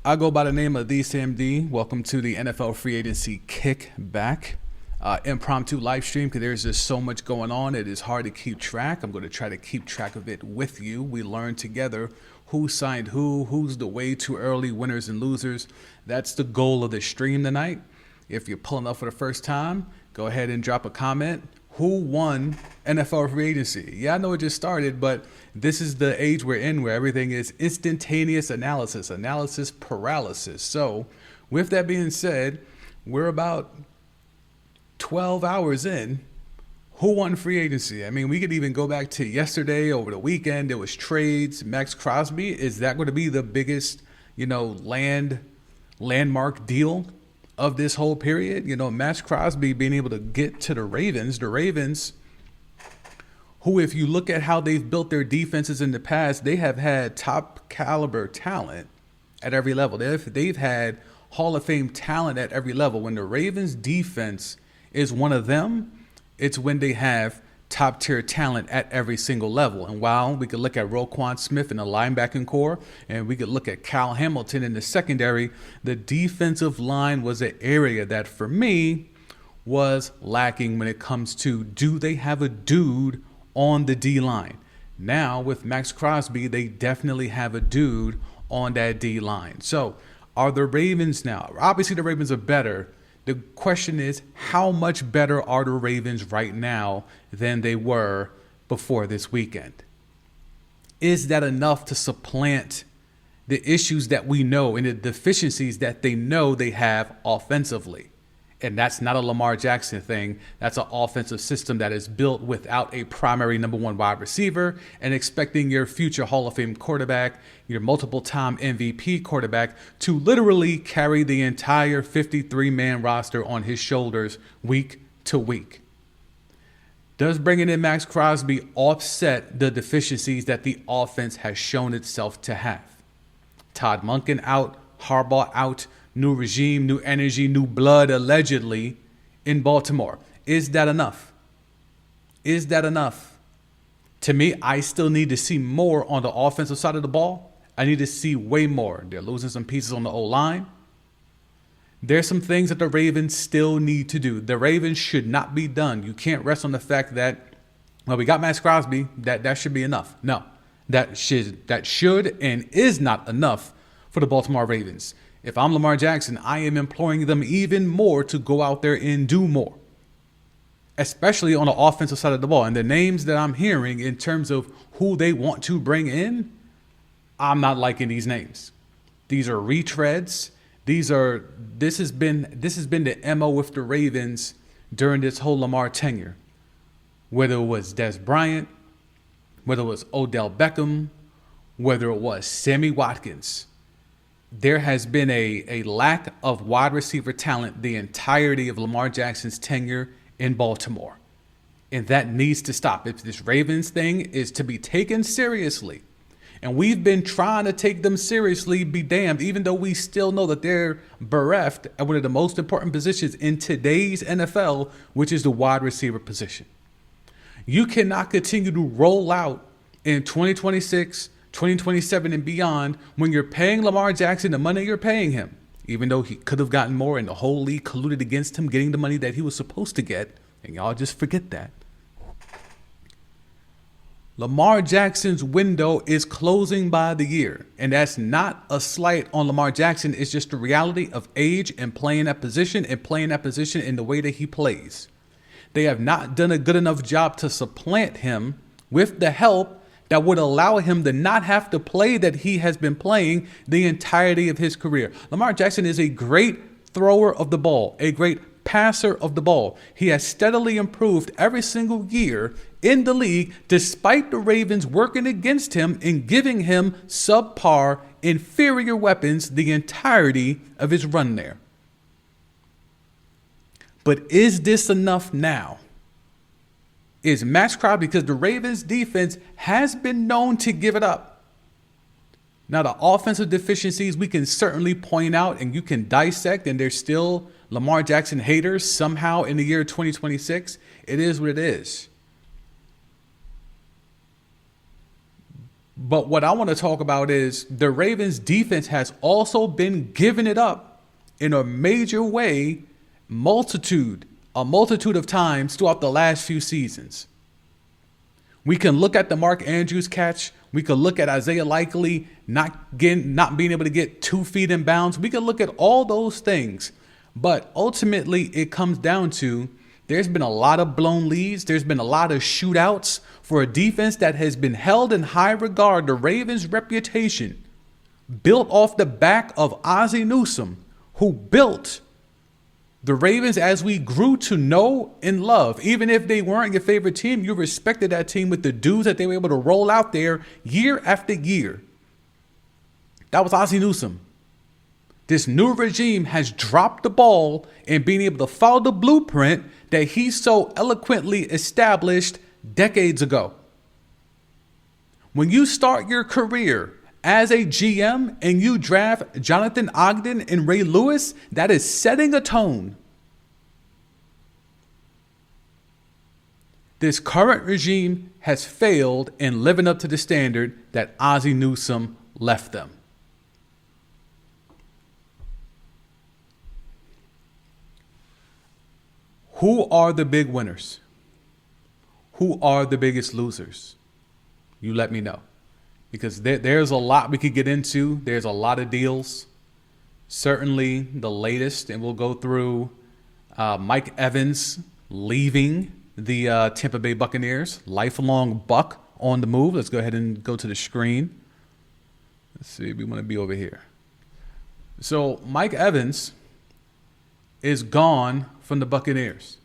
I go by the name of the Sam D. Welcome to the NFL Free Agency Kickback impromptu live stream because there's just so much going on. It is hard to keep track. I'm going to try to keep track of it with you. We learn together who signed who's the way too early, winners and losers. That's the goal of the stream tonight. If you're pulling up for the first time, go ahead and drop a comment. Who won NFL free agency? Yeah, I know it just started, but this is the age we're in where everything is instantaneous analysis paralysis. So with that being said, we're about 12 hours in. Who won free agency? I mean, we could even go back to yesterday, over the weekend. There was trades. Max Crosby, is that going to be the biggest, landmark deal of this whole period? Max Crosby being able to get to the Ravens, who, if you look at how they've built their defenses in the past, they have had top caliber talent at every level. They've had Hall of Fame talent at every level. When the Ravens defense is one of them, it's when they have top tier talent at every single level. And while we could look at Roquan Smith in the linebacking core, and we could look at Kyle Hamilton in the secondary, the defensive line was an area that for me was lacking when it comes to, do they have a dude on the D line? Now with Max Crosby, they definitely have a dude on that D line. So are the Ravens now? Obviously the Ravens are better. The question is, how much better are the Ravens right now than they were before this weekend? Is that enough to supplant the issues that we know and the deficiencies that they know they have offensively? And that's not a Lamar Jackson thing. That's an offensive system that is built without a primary number one wide receiver and expecting your future Hall of Fame quarterback, your multiple-time MVP quarterback, to literally carry the entire 53-man roster on his shoulders week to week. Does bringing in Max Crosby offset the deficiencies that the offense has shown itself to have? Todd Monken out, Harbaugh out, new regime, new energy, new blood, allegedly, in Baltimore. Is that enough? Is that enough? To me, I still need to see more on the offensive side of the ball. I need to see way more. They're losing some pieces on the O-line. There's some things that the Ravens still need to do. The Ravens should not be done. You can't rest on the fact that, well, we got Max Crosby. That should be enough. No, that should and is not enough for the Baltimore Ravens. If I'm Lamar Jackson, I am imploring them even more to go out there and do more, especially on the offensive side of the ball. And the names that I'm hearing in terms of who they want to bring in, I'm not liking these names. These are retreads. This has been the MO with the Ravens during this whole Lamar tenure. Whether it was Des Bryant, whether it was Odell Beckham, whether it was Sammy Watkins, there has been a lack of wide receiver talent the entirety of Lamar Jackson's tenure in Baltimore. And that needs to stop. If this Ravens thing is to be taken seriously, and we've been trying to take them seriously, be damned, even though we still know that they're bereft at one of the most important positions in today's NFL, which is the wide receiver position. You cannot continue to roll out in 2026, 2027 and beyond when you're paying Lamar Jackson the money you're paying him, even though he could have gotten more and the whole league colluded against him getting the money that he was supposed to get, and y'all just forget that. Lamar Jackson's window is closing by the year, and that's not a slight on Lamar Jackson. It's just the reality of age and playing that position in the way that he plays. They have not done a good enough job to supplant him with the help that would allow him to not have to play that he has been playing the entirety of his career. Lamar Jackson is a great thrower of the ball, a great passer of the ball. He has steadily improved every single year in the league, despite the Ravens working against him and giving him subpar, inferior weapons the entirety of his run there. But is this enough now? Is Max Crosby, because the Ravens defense has been known to give it up. Now, the offensive deficiencies we can certainly point out and you can dissect, and there's still Lamar Jackson haters somehow in the year 2026. It is what it is. But what I want to talk about is the Ravens defense has also been giving it up in a major way, a multitude of times throughout the last few seasons. We can look at the Mark Andrews catch. We could look at Isaiah Likely not being able to get 2 feet in bounds. We could look at all those things. But ultimately, it comes down to there's been a lot of blown leads. There's been a lot of shootouts for a defense that has been held in high regard. The Ravens' reputation built off the back of Ozzie Newsome, who built the Ravens as we grew to know and love. Even if they weren't your favorite team, you respected that team with the dudes that they were able to roll out there year after year. That was Ozzie Newsome. This new regime has dropped the ball in being able to follow the blueprint that he so eloquently established decades ago. When you start your career as a GM and you draft Jonathan Ogden and Ray Lewis, that is setting a tone. This current regime has failed in living up to the standard that Ozzie Newsome left them. Who are the big winners? Who are the biggest losers? You let me know. Because there's a lot we could get into. There's a lot of deals. Certainly the latest, and we'll go through Mike Evans leaving the Tampa Bay Buccaneers. Lifelong Buck on the move. Let's go ahead and go to the screen. Let's see. We want to be over here. So Mike Evans is gone from the Buccaneers.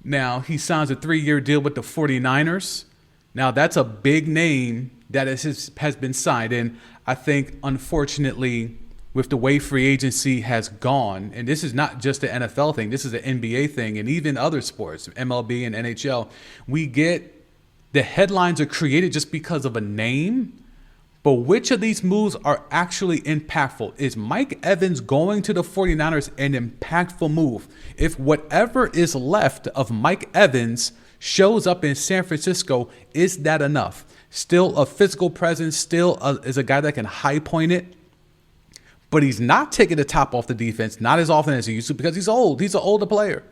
Now, he signs a 3-year deal with the 49ers. Now, that's a big name that has been signed. And I think, unfortunately, with the way free agency has gone, and this is not just an NFL thing, this is an NBA thing, and even other sports, MLB and NHL, we get the headlines are created just because of a name. But which of these moves are actually impactful? Is Mike Evans going to the 49ers an impactful move? If whatever is left of Mike Evans shows up in San Francisco, is that enough? Still a physical presence, is a guy that can high point it. But he's not taking the top off the defense, not as often as he used to because he's old. He's an older player.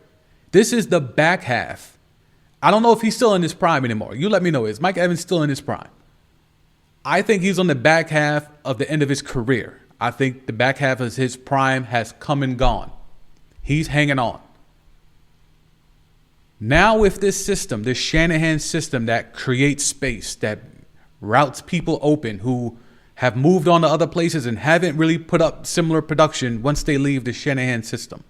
This is the back half. I don't know if he's still in his prime anymore. You let me know. Is Mike Evans still in his prime? I think he's on the back half of the end of his career. I think the back half of his prime has come and gone. He's hanging on. Now with this system, this Shanahan system that creates space, that routes people open who have moved on to other places and haven't really put up similar production once they leave the Shanahan system.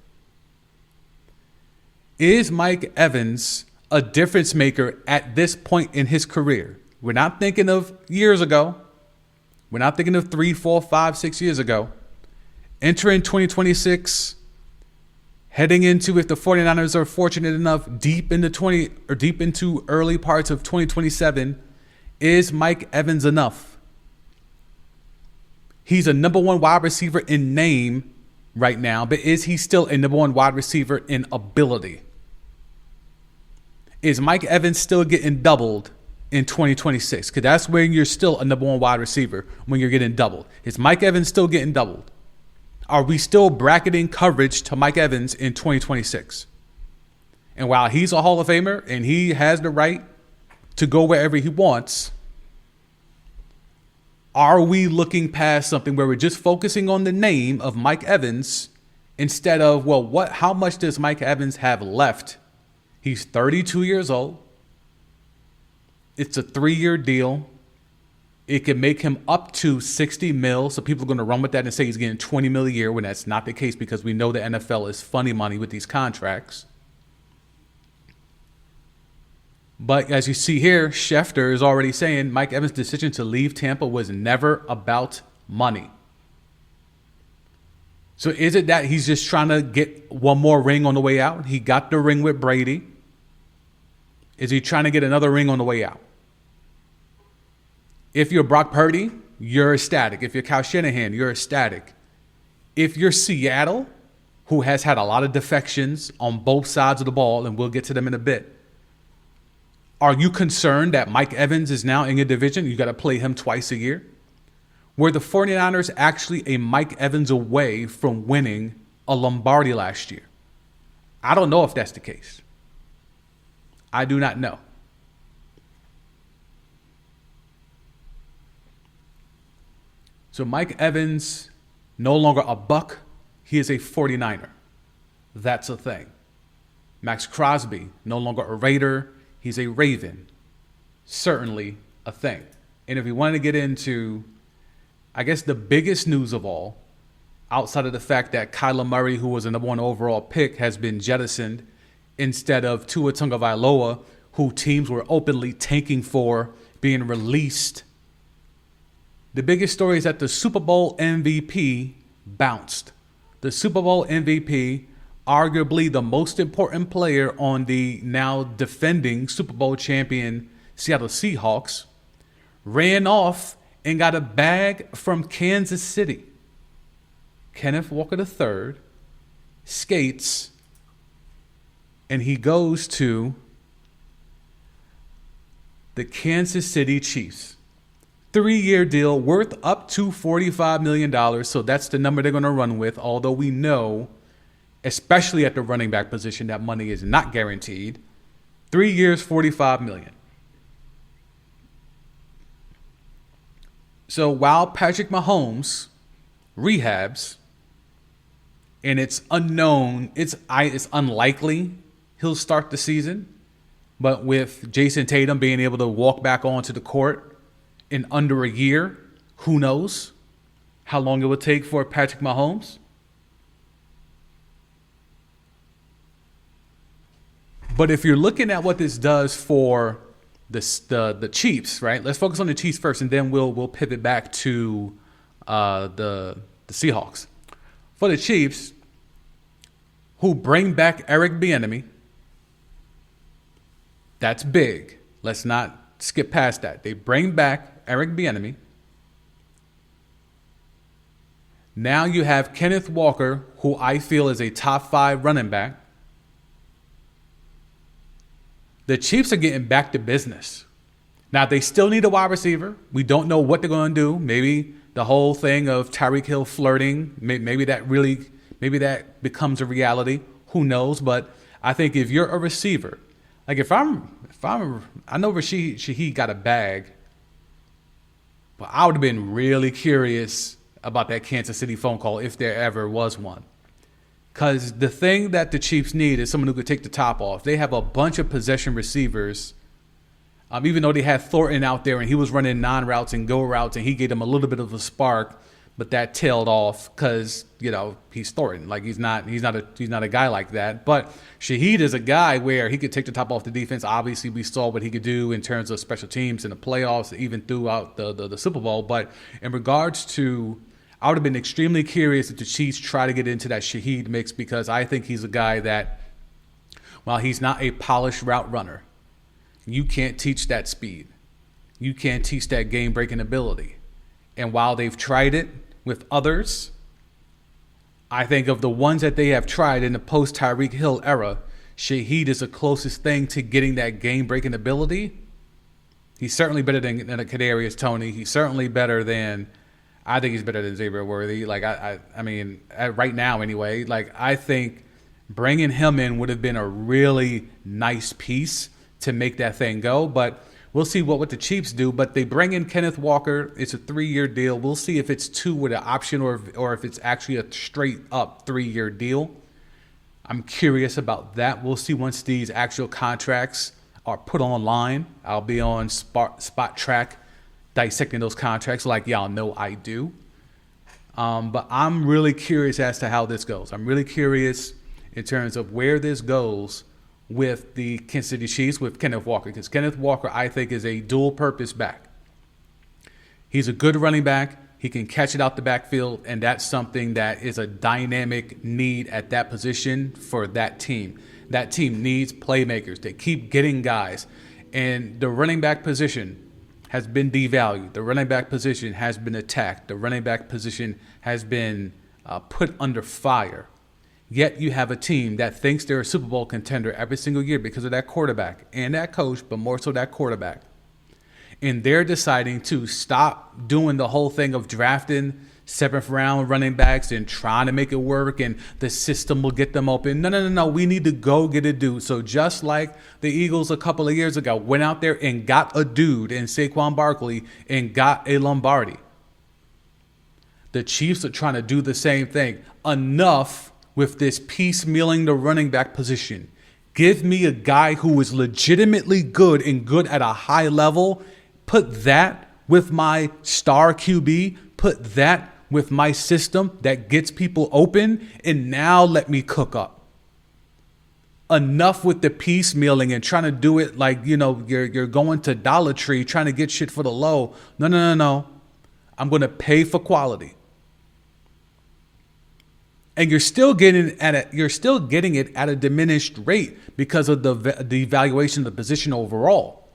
Is Mike Evans a difference maker at this point in his career? We're not thinking of years ago. We're not thinking of 3, 4, 5, 6 years ago. Entering 2026, heading into, if the 49ers are fortunate enough, deep into early parts of 2027, is Mike Evans enough? He's a number 1 wide receiver in name right now, but is he still a number 1 wide receiver in ability? Is Mike Evans still getting doubled in 2026? Because that's when you're still a number 1 wide receiver, when you're getting doubled. Is Mike Evans still getting doubled? Are we still bracketing coverage to Mike Evans in 2026? And while he's a Hall of Famer and he has the right to go wherever he wants, are we looking past something where we're just focusing on the name of Mike Evans instead of, well, how much does Mike Evans have left? He's 32 years old. It's a 3-year deal. It can make him up to 60 mil. So people are going to run with that and say he's getting 20 mil a year when that's not the case because we know the NFL is funny money with these contracts. But as you see here, Schefter is already saying Mike Evans' decision to leave Tampa was never about money. So is it that he's just trying to get one more ring on the way out? He got the ring with Brady. Is he trying to get another ring on the way out? If you're Brock Purdy, you're ecstatic. If you're Kyle Shanahan, you're ecstatic. If you're Seattle, who has had a lot of defections on both sides of the ball, and we'll get to them in a bit, Are you concerned that Mike Evans is now in your division? You got to play him twice a year. Were the 49ers actually a Mike Evans away from winning a Lombardi last year? I don't know if that's the case. I do not know. So Mike Evans, no longer a Buck. He is a 49er. That's a thing. Max Crosby, no longer a Raider. He's a Raven. Certainly a thing. And if we wanted to get into, I guess, the biggest news of all, outside of the fact that Kyler Murray, who was the number 1 overall pick, has been jettisoned instead of Tua Tagovailoa, who teams were openly tanking for, being released. The biggest story is that the Super Bowl MVP bounced. The Super Bowl MVP, arguably the most important player on the now defending Super Bowl champion Seattle Seahawks, ran off and got a bag from Kansas City. Kenneth Walker III skates, and he goes to the Kansas City Chiefs. 3-year deal worth up to $45 million. So that's the number they're going to run with. Although we know, especially at the running back position, that money is not guaranteed. 3 years, $45 million. So while Patrick Mahomes rehabs, and it's unknown, it's unlikely he'll start the season. But with Jason Tatum being able to walk back onto the court in under a year, who knows how long it would take for Patrick Mahomes. But if you're looking at what this does for the Chiefs, right? Let's focus on the Chiefs first, and then we'll pivot back to the Seahawks. For the Chiefs, who bring back Eric Bieniemy, that's big. Let's not skip past that. They bring back Eric Bieniemy. Now you have Kenneth Walker, who I feel is a top 5 running back. The Chiefs are getting back to business. Now, they still need a wide receiver. We don't know what they're going to do. Maybe the whole thing of Tyreek Hill flirting, maybe that becomes a reality. Who knows? But I think if you're a receiver, like I know Rashid Shaheed got a bag, but I would have been really curious about that Kansas City phone call if there ever was one. Because the thing that the Chiefs need is someone who could take the top off. They have a bunch of possession receivers. Even though they had Thornton out there and he was running non-routes and go routes and he gave them a little bit of a spark, but that tailed off because, he's Thornton. Like he's not a guy like that. But Shaheed is a guy where he could take the top off the defense. Obviously, we saw what he could do in terms of special teams in the playoffs, even throughout the Super Bowl. But in regards to, I would have been extremely curious if the Chiefs try to get into that Shaheed mix, because I think he's a guy that, while he's not a polished route runner, you can't teach that speed. You can't teach that game-breaking ability. And while they've tried it with others, I think of the ones that they have tried in the post-Tyreek Hill era, Shaheed is the closest thing to getting that game-breaking ability. He's certainly better than a Kadarius Toney. He's certainly better than, I think he's better than Xavier Worthy. Like, I mean, right now anyway, like, I think bringing him in would have been a really nice piece to make that thing go. But we'll see what the Chiefs do. But they bring in Kenneth Walker. It's a 3-year deal. We'll see if it's 2 with an option or if it's actually a straight up 3-year deal. I'm curious about that. We'll see once these actual contracts are put online. I'll be on Spot Track dissecting those contracts like y'all know I do. But I'm really curious as to how this goes. I'm really curious in terms of where this goes with the Kansas City Chiefs with Kenneth Walker, because Kenneth Walker, I think, is a dual-purpose back. He's a good running back. He can catch it out the backfield, and that's something that is a dynamic need at that position for that team. That team needs playmakers. They keep getting guys, and the running back position has been devalued. The running back position has been attacked. The running back position has been put under fire. Yet you have a team that thinks they're a Super Bowl contender every single year because of that quarterback and that coach, but more so that quarterback. And they're deciding to stop doing the whole thing of drafting seventh round running backs and trying to make it work and the system will get them open. No. We need to go get a dude. So just like the Eagles a couple of years ago went out there and got a dude in Saquon Barkley and got a Lombardi. The Chiefs are trying to do the same thing. Enough with this piecemealing the running back position. Give me a guy who is legitimately good and good at a high level. Put that with my star QB. Put that with my system that gets people open. And now let me cook up. Enough with the piecemealing and trying to do it like, you're going to Dollar Tree trying to get shit for the low. No. I'm going to pay for quality. And you're still getting it at a diminished rate because of the evaluation of the position overall.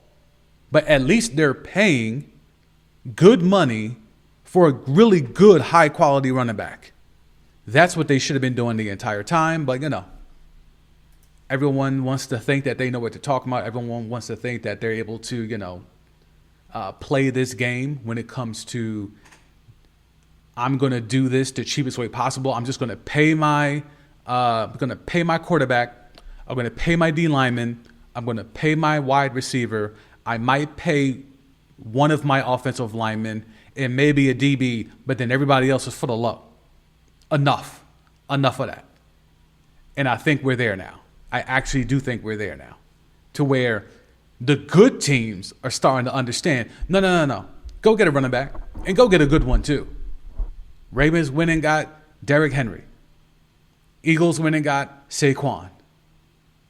But at least they're paying good money for a really good, high quality running back. That's what they should have been doing the entire time. But everyone wants to think that they know what they're talking about. Everyone wants to think that they're able to, play this game when it comes to, I'm going to do this the cheapest way possible. I'm just going to pay my quarterback. I'm going to pay my D lineman. I'm going to pay my wide receiver. I might pay one of my offensive linemen and maybe a DB, but then everybody else is for the low. Enough of that. And I think we're there now. I actually do think we're there now to where the good teams are starting to understand, no. Go get a running back and go get a good one too. Ravens went and got Derrick Henry. Eagles went and got Saquon.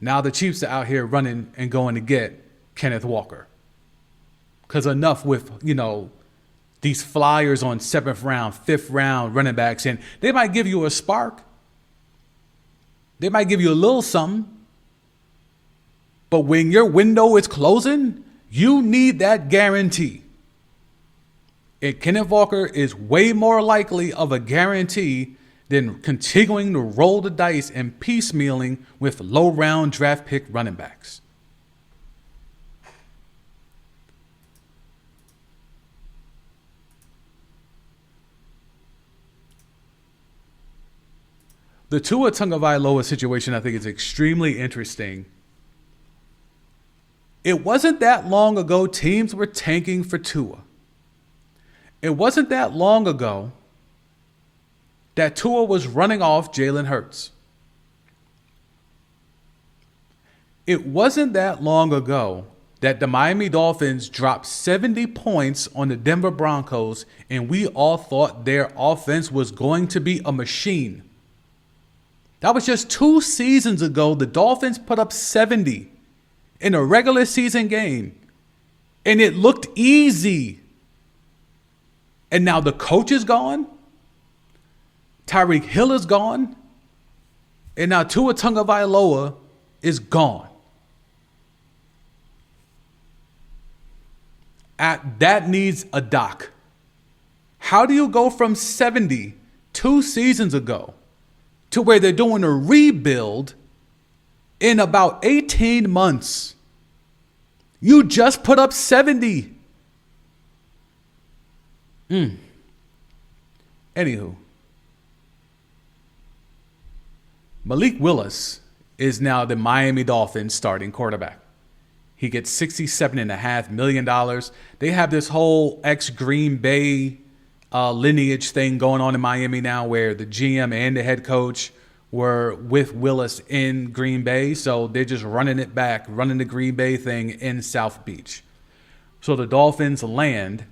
Now the Chiefs are out here running and going to get Kenneth Walker. Because enough with, these flyers on 7th round, 5th round running backs. And they might give you a spark. They might give you a little something. But when your window is closing, you need that guarantee. And Kenneth Walker is way more likely of a guarantee than continuing to roll the dice and piecemealing with low-round draft pick running backs. The Tua Tagovailoa situation, I think, is extremely interesting. It wasn't that long ago teams were tanking for Tua. It wasn't that long ago that Tua was running off Jalen Hurts. It wasn't that long ago that the Miami Dolphins dropped 70 points on the Denver Broncos, and we all thought their offense was going to be a machine. That was just 2 seasons ago. The Dolphins put up 70 in a regular season game, and it looked easy. And now the coach is gone. Tyreek Hill is gone. And now Tua Tagovailoa is gone. That needs a doc. How do you go from 70 2 seasons ago to where they're doing a rebuild in about 18 months? You just put up 70. Anywho, Malik Willis is now the Miami Dolphins starting quarterback. He gets $67.5 million. They have this whole ex-Green Bay lineage thing going on in Miami now where the GM and the head coach were with Willis in Green Bay. So they're just running it back, running the Green Bay thing in South Beach. So the Dolphins land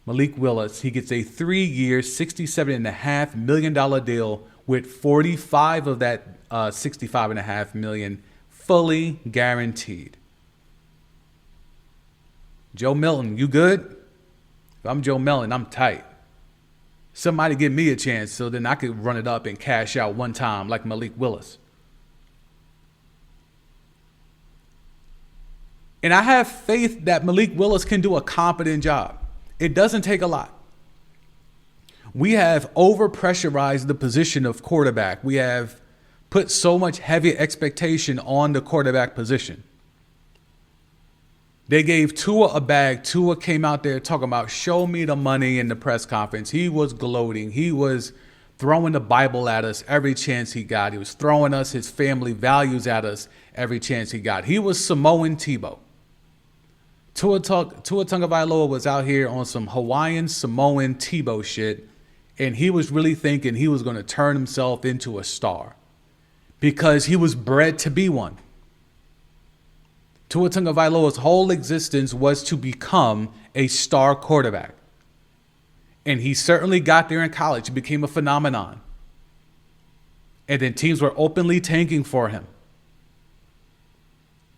Malik Willis. He gets a 3-year, $67.5 million deal with 45 of that $65.5 million fully guaranteed. Joe Milton, you good? If I'm Joe Milton, I'm tight. Somebody give me a chance so then I could run it up and cash out one time like Malik Willis. And I have faith that Malik Willis can do a competent job. It doesn't take a lot. We have over-pressurized the position of quarterback. We have put so much heavy expectation on the quarterback position. They gave Tua a bag. Tua came out there talking about show me the money in the press conference. He was gloating. He was throwing the Bible at us every chance he got. He was throwing us his family values at us every chance he got. He was Samoan Tebow. Tua Tagovailoa was out here on some Hawaiian Samoan Tebow shit, and he was really thinking he was going to turn himself into a star because he was bred to be one. Tua Tagovailoa's whole existence was to become a star quarterback. And he certainly got there in college. He became a phenomenon. And then teams were openly tanking for him.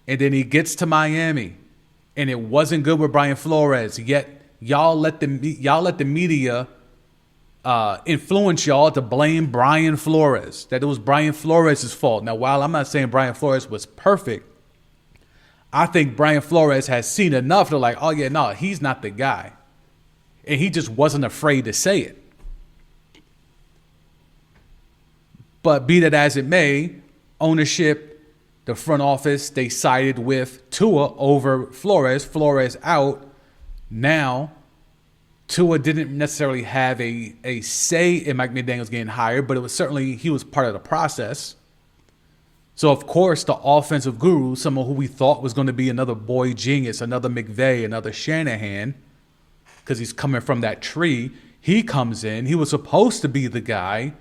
And then he gets to Miami. And it wasn't good with Brian Flores. Yet y'all let the media influence y'all to blame Brian Flores. That it was Brian Flores' fault. Now, while I'm not saying Brian Flores was perfect, I think Brian Flores has seen enough to like, oh yeah, no, he's not the guy. And he just wasn't afraid to say it. But be that as it may, ownership, the front office, they sided with Tua over Flores. Flores out. Now, Tua didn't necessarily have a say in Mike McDaniels getting hired, but it was certainly, he was part of the process. So, of course, the offensive guru, someone who we thought was going to be another boy genius, another McVay, another Shanahan, because he's coming from that tree, he comes in. He was supposed to be the guy.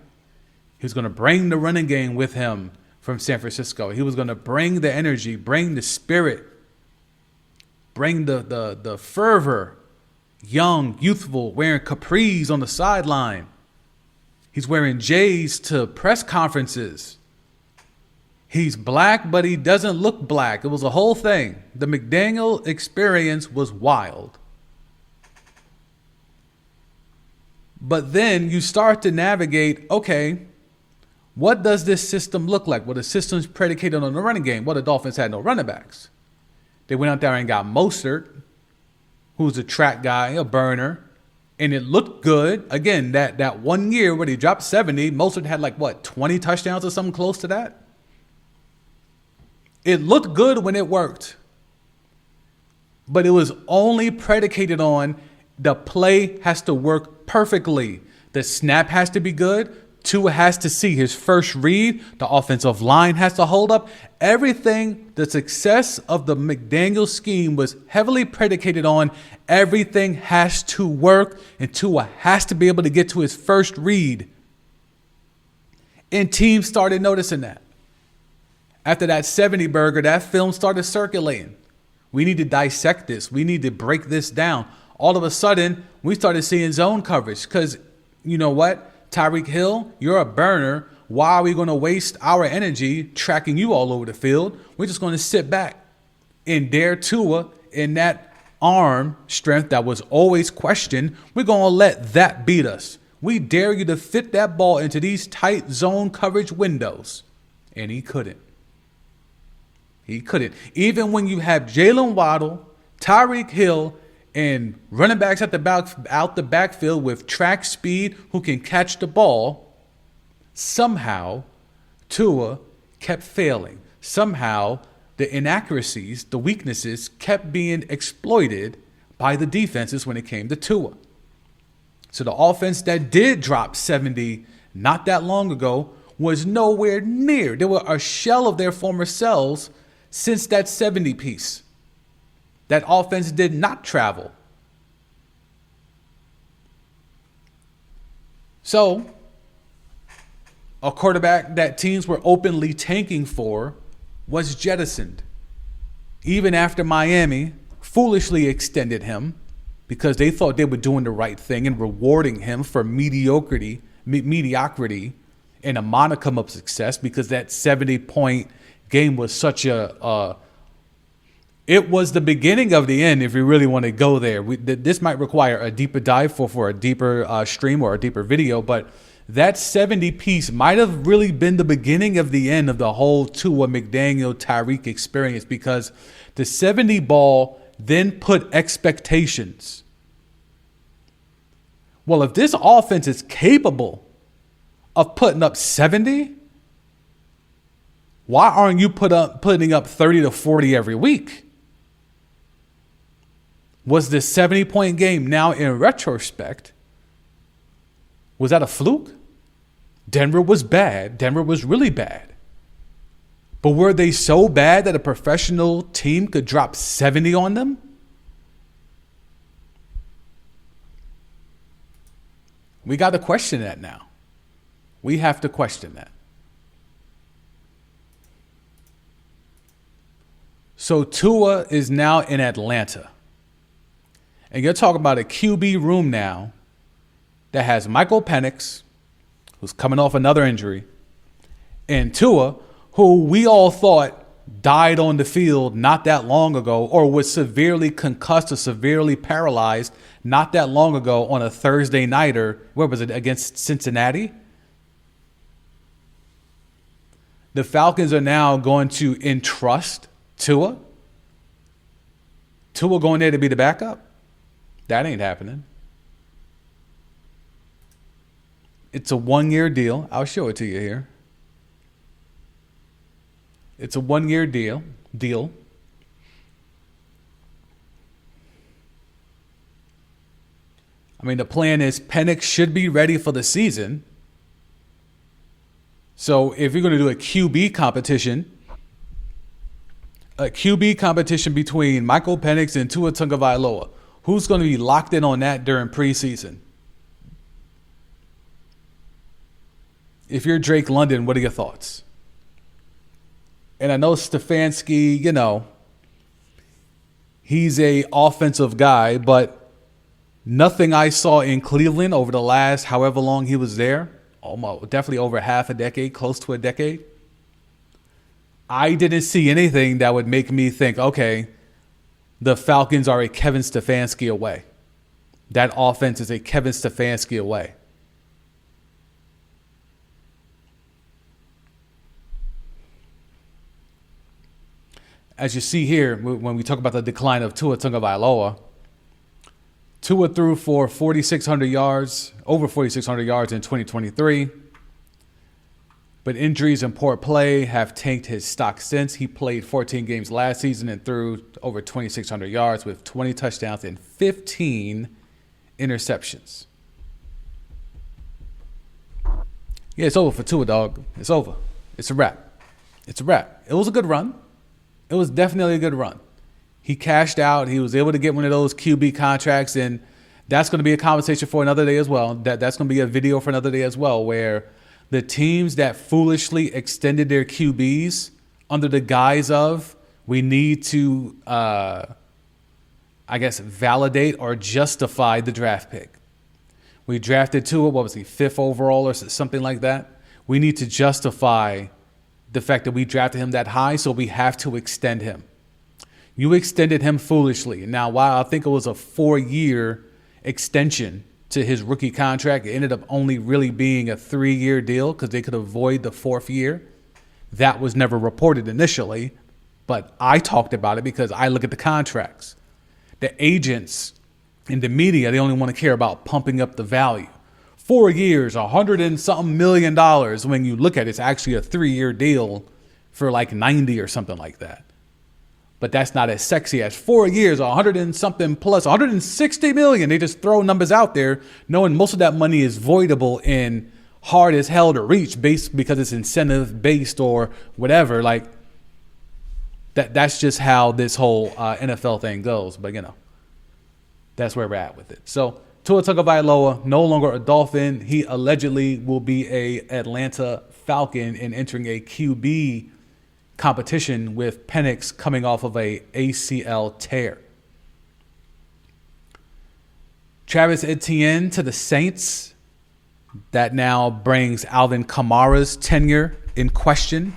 He was going to bring the running game with him from San Francisco. He was going to bring the energy, bring the spirit, bring the fervor, young, youthful, wearing capris on the sideline. He's wearing J's to press conferences. He's black, but he doesn't look black. It was a whole thing. The McDaniel experience was wild. But then you start to navigate, okay, what does this system look like? Well, the system's predicated on the running game. Well, the Dolphins had no running backs. They went out there and got Mostert, who's a track guy, a burner, and it looked good. Again, that 1 year where he dropped 70, Mostert had 20 touchdowns or something close to that. It looked good when it worked, but it was only predicated on the play has to work perfectly. The snap has to be good. Tua has to see his first read. The offensive line has to hold up. Everything, the success of the McDaniel scheme was heavily predicated on everything has to work, and Tua has to be able to get to his first read. And teams started noticing that. After that 70 burger, that film started circulating. We need to dissect this. We need to break this down. All of a sudden, we started seeing zone coverage because, you know what? Tyreek Hill, you're a burner. Why are we going to waste our energy tracking you all over the field? We're just going to sit back and dare Tua in that arm strength that was always questioned. We're going to let that beat us. We dare you to fit that ball into these tight zone coverage windows. And he couldn't. He couldn't. Even when you have Jalen Waddle, Tyreek Hill, and running backs out the backfield with track speed who can catch the ball, somehow Tua kept failing. Somehow the inaccuracies, the weaknesses kept being exploited by the defenses when it came to Tua. So the offense that did drop 70 not that long ago was nowhere near. They were a shell of their former selves since that 70 piece. That offense did not travel. So, a quarterback that teams were openly tanking for was jettisoned. Even after Miami foolishly extended him because they thought they were doing the right thing and rewarding him for mediocrity and a monicum of success because that 70-point game was such it was the beginning of the end if we really want to go there. This might require a deeper dive for a deeper stream or a deeper video, but that 70 piece might have really been the beginning of the end of the whole Tua McDaniel Tyreek experience because the 70 ball then put expectations. Well, if this offense is capable of putting up 70, Why aren't you putting up 30 to 40 every week? Was this 70-point game now in retrospect? Was that a fluke? Denver was bad. Denver was really bad. But were they so bad that a professional team could drop 70 on them? We got to question that now. We have to question that. So Tua is now in Atlanta. And you're talking about a QB room now that has Michael Penix, who's coming off another injury, and Tua, who we all thought died on the field not that long ago, or was severely concussed or severely paralyzed not that long ago on a Thursday nighter. Where was it? Against Cincinnati? The Falcons are now going to entrust Tua. Tua going there to be the backup? That ain't happening. It's a 1-year deal. I'll show it to you here. It's a 1-year deal. I mean, the plan is Penix should be ready for the season. So if you're going to do a QB competition between Michael Penix and Tua Tagovailoa, who's going to be locked in on that during preseason? If you're Drake London, what are your thoughts? And I know Stefanski, he's a offensive guy, but nothing I saw in Cleveland over the last however long he was there, definitely over half a decade, close to a decade, I didn't see anything that would make me think, okay, the Falcons are a Kevin Stefanski away. That offense is a Kevin Stefanski away. As you see here, when we talk about the decline of Tua Tagovailoa, Tua threw for 4,600 yards, over 4,600 yards in 2023. But injuries and poor play have tanked his stock since. He played 14 games last season and threw over 2,600 yards with 20 touchdowns and 15 interceptions. Yeah, it's over for Tua, dog. It's over. It's a wrap. It's a wrap. It was a good run. It was definitely a good run. He cashed out. He was able to get one of those QB contracts, and that's going to be a conversation for another day as well. That's going to be a video for another day as well, where the teams that foolishly extended their QBs under the guise of we need to, validate or justify the draft pick. We drafted Tua, what was he, 5th overall or something like that? We need to justify the fact that we drafted him that high, so we have to extend him. You extended him foolishly. Now, while I think it was a 4-year extension to his rookie contract, it ended up only really being a 3-year deal because they could avoid the 4th year. That was never reported initially, but I talked about it because I look at the contracts. The agents in the media, they only want to care about pumping up the value. 4 years, $100 and something million. When you look at it, it's actually a 3-year deal for like 90 or something like that. But that's not as sexy as 4 years, 100 and something plus 160 million. They just throw numbers out there knowing most of that money is voidable and hard as hell to reach because it's incentive based or whatever. Like that's just how this whole NFL thing goes. But that's where we're at with it. So Tua Tagovailoa, no longer a Dolphin. He allegedly will be a Atlanta Falcon and entering a QB competition with Penix coming off of a ACL tear. Travis Etienne to the Saints. That now brings Alvin Kamara's tenure in question.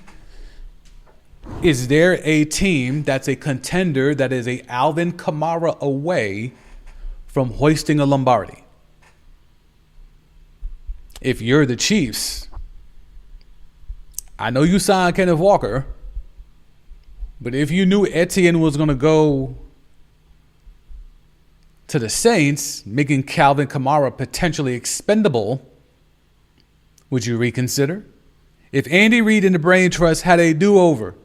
Is there a team that's a contender that is a Alvin Kamara away from hoisting a Lombardi? If you're the Chiefs, I know you signed Kenneth Walker, but if you knew Etienne was going to go to the Saints, making Calvin Kamara potentially expendable, would you reconsider? If Andy Reid and the Brain Trust had a do-over,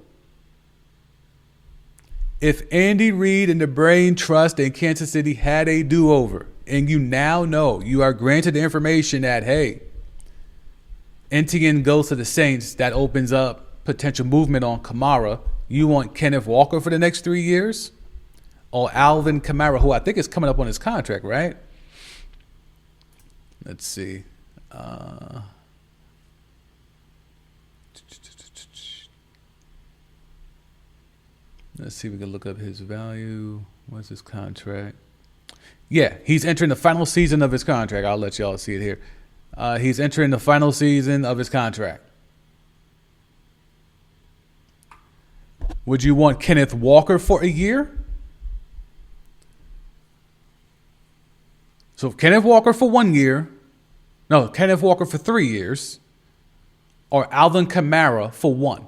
if Andy Reid and the Brain Trust in Kansas City had a do-over, and you now know, you are granted the information that, hey, Etienne goes to the Saints, that opens up potential movement on Kamara. You want Kenneth Walker for the next 3 years? Or Alvin Kamara, who I think is coming up on his contract, right? Let's see. Let's see if we can look up his value. What's his contract? Yeah, he's entering the final season of his contract. I'll let y'all see it here. He's entering the final season of his contract. Would you want Kenneth Walker for a year? So Kenneth Walker for 1 year. No, Kenneth Walker for 3 years. Or Alvin Kamara for 1.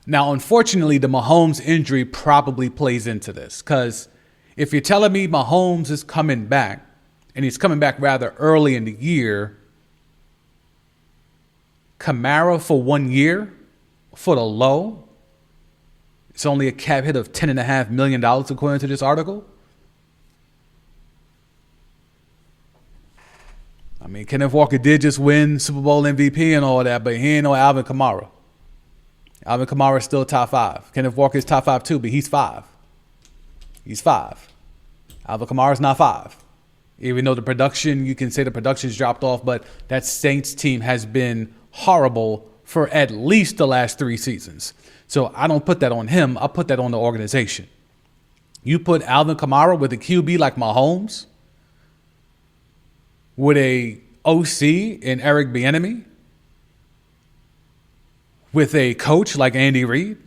Now, unfortunately, the Mahomes injury probably plays into this. Because if you're telling me Mahomes is coming back, and he's coming back rather early in the year, Kamara for 1 year for the low, it's only a cap hit of $10.5 million according to this article. I mean, Kenneth Walker did just win Super Bowl MVP and all that, but he ain't no Alvin Kamara. Alvin Kamara is still top 5. Kenneth Walker is top 5 too, but he's 5. He's 5. Alvin Kamara is not 5. Even though the production, you can say the production's dropped off, but that Saints team has been horrible for at least the last 3 seasons. So I don't put that on him. I put that on the organization. You put Alvin Kamara with a QB like Mahomes, with a OC in Eric Bieniemy, with a coach like Andy Reid,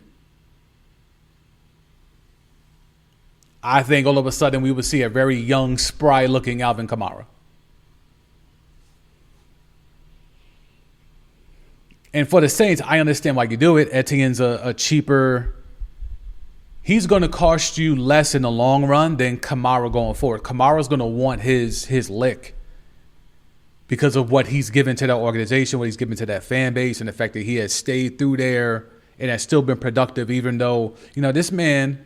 I think all of a sudden we would see a very young, spry-looking Alvin Kamara. And for the Saints, I understand why you do it. Etienne's a cheaper. He's going to cost you less in the long run than Kamara going forward. Kamara's going to want his lick because of what he's given to that organization, what he's given to that fan base, and the fact that he has stayed through there and has still been productive, even though, this man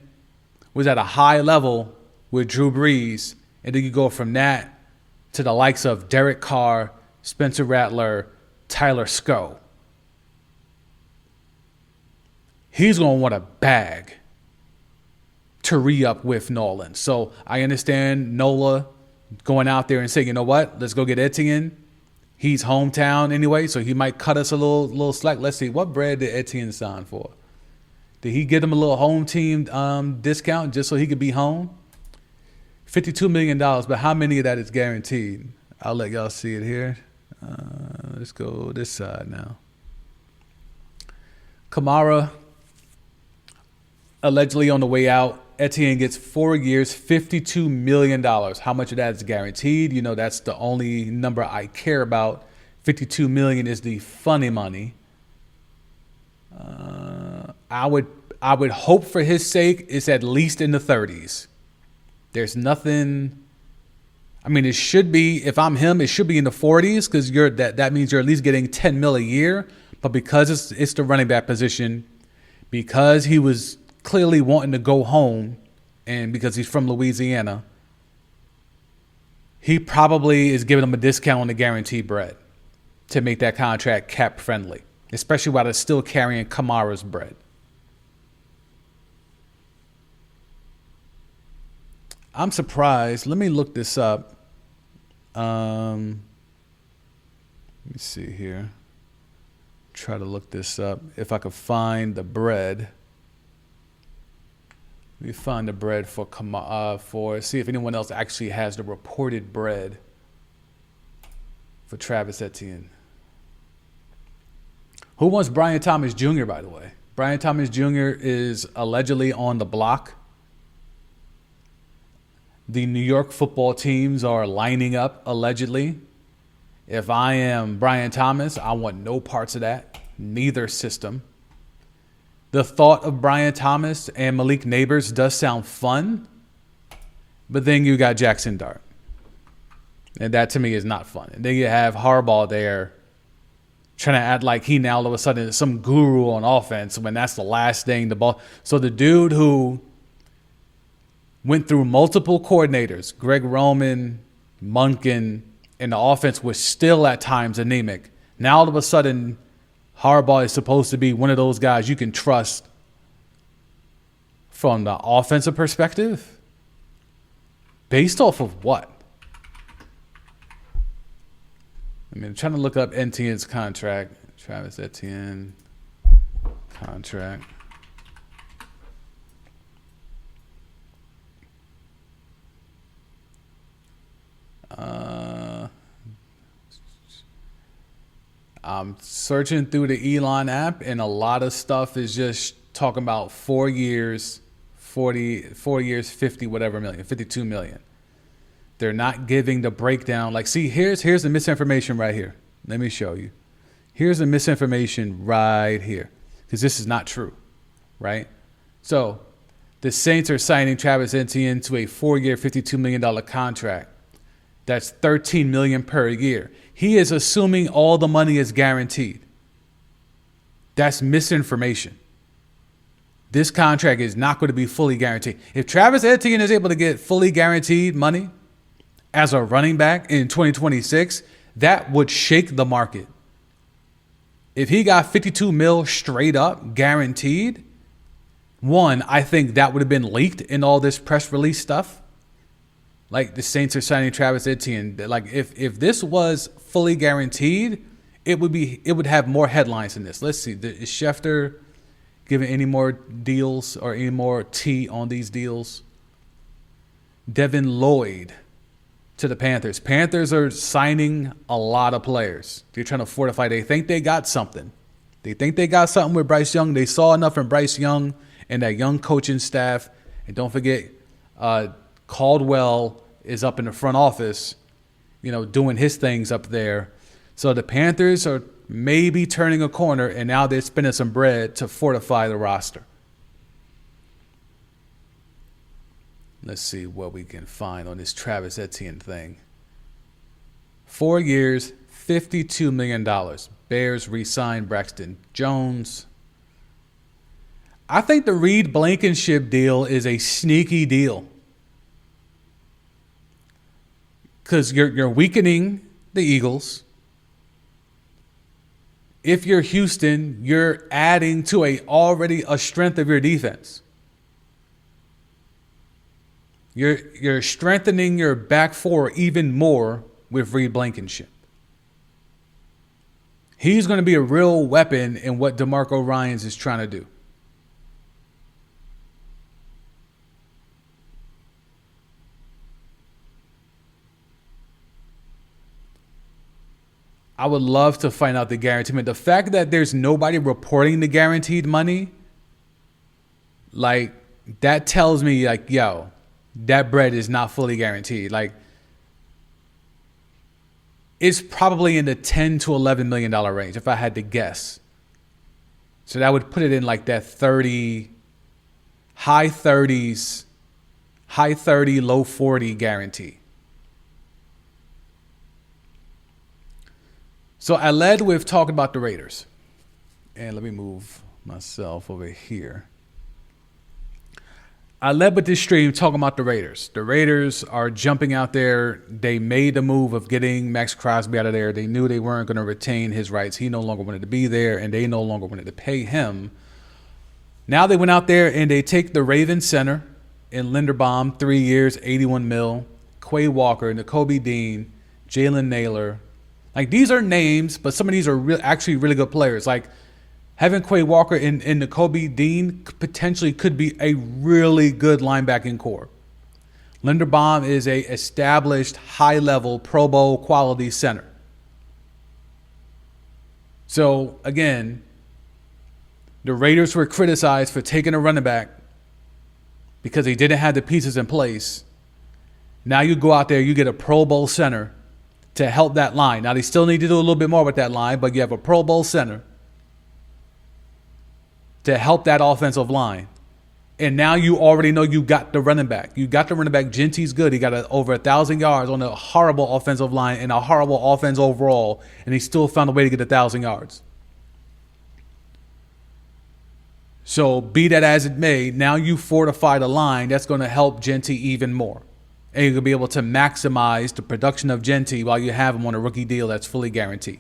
was at a high level with Drew Brees, and then you go from that to the likes of Derek Carr, Spencer Rattler, Tyler Scoe. He's going to want a bag to re-up with Nolan. So I understand Nola going out there and saying, you know what, let's go get Etienne. He's hometown anyway, so he might cut us a little slack. Let's see, what bread did Etienne sign for? Did he get him a little home team discount just so he could be home? $52 million, but how many of that is guaranteed? I'll let y'all see it here. Let's go this side now. Kamara, allegedly on the way out. Etienne gets 4 years, $52 million. How much of that is guaranteed? That's the only number I care about. $52 million is the funny money. I would hope for his sake it's at least in the 30s. There's nothing. I mean, it should be, if I'm him, it should be in the 40s because that means you're at least getting $10 million a year. But because it's the running back position, because he was clearly wanting to go home, and because he's from Louisiana, he probably is giving him a discount on the guaranteed bread to make that contract cap friendly, especially while it's still carrying Kamara's bread. I'm surprised. Let me look this up. Let me see here. Try to look this up. If I could find the bread. Let me find the bread for see if anyone else actually has the reported bread for Travis Etienne. Who wants Brian Thomas Jr., by the way? Brian Thomas Jr. is allegedly on the block. The New York football teams are lining up, allegedly. If I am Brian Thomas, I want no parts of that. Neither system. The thought of Brian Thomas and Malik Neighbors does sound fun, but then you got Jackson Dart. And that to me is not fun. And then you have Harbaugh there trying to act like he now all of a sudden is some guru on offense when that's the last thing the ball. So the dude who went through multiple coordinators, Greg Roman, Munkin, and the offense was still at times anemic. Now all of a sudden, Harbaugh is supposed to be one of those guys you can trust from the offensive perspective. Based off of what? I mean, I'm trying to look up Etienne's contract. Travis Etienne contract. I'm searching through the Elon app, and a lot of stuff is just talking about 4 years, 4 years, 50 whatever million, 52 million. They're not giving the breakdown. Like, see, here's the misinformation right here. Let me show you. Here's the misinformation right here, because this is not true, right? So the Saints are signing Travis Etienne to a 4-year, $52 million contract. That's $13 million per year. He is assuming all the money is guaranteed. That's misinformation. This contract is not going to be fully guaranteed. If Travis Etienne is able to get fully guaranteed money as a running back in 2026, that would shake the market. If he got 52 mil straight up guaranteed, one, I think that would have been leaked in all this press release stuff. Like, the Saints are signing Travis Etienne. Like, if this was fully guaranteed, it would have more headlines than this. Let's see. Is Schefter giving any more deals or any more tea on these deals? Devin Lloyd to the Panthers. Panthers are signing a lot of players. They're trying to fortify. They think they got something. They think they got something with Bryce Young. They saw enough in Bryce Young and that young coaching staff. And don't forget, Caldwell is up in the front office, doing his things up there. So the Panthers are maybe turning a corner, and now they're spending some bread to fortify the roster. Let's see what we can find on this Travis Etienne thing. 4 years, $52 million. Bears re-signed Braxton Jones. I think the Reed Blankenship deal is a sneaky deal, because you're weakening the Eagles. If you're Houston, you're adding to already a strength of your defense. You're strengthening your back four even more with Reed Blankenship. He's going to be a real weapon in what DeMarco Ryans is trying to do. I would love to find out the guarantee. The fact that there's nobody reporting the guaranteed money, like, that tells me, like, yo, that bread is not fully guaranteed. Like, it's probably in the $10 to $11 million range if I had to guess. So that would put it in like that high 30s, low 40 guarantee. So I led with talking about the Raiders. And let me move myself over here. I led with this stream talking about the Raiders. The Raiders are jumping out there. They made the move of getting Max Crosby out of there. They knew they weren't going to retain his rights. He no longer wanted to be there, and they no longer wanted to pay him. Now they went out there and they take the Ravens center in Linderbaum, 3 years, $81 million. Quay Walker, Nakobe Dean, Jalen Naylor. Like, these are names, but some of these are actually really good players. Like, having Quay Walker and Nakobe Dean potentially could be a really good linebacking core. Linderbaum is a established, high-level, Pro Bowl quality center. So, again, the Raiders were criticized for taking a running back because they didn't have the pieces in place. Now you go out there, you get a Pro Bowl center to help that line. Now, they still need to do a little bit more with that line, but you have a Pro Bowl center to help that offensive line. And now you already know you got the running back. You got the running back. Genty's good. He got over 1,000 yards on a horrible offensive line and a horrible offense overall, and he still found a way to get 1,000 yards. So be that as it may, now you fortify the line. That's going to help Genty even more. And you're going to be able to maximize the production of Genty while you have him on a rookie deal that's fully guaranteed.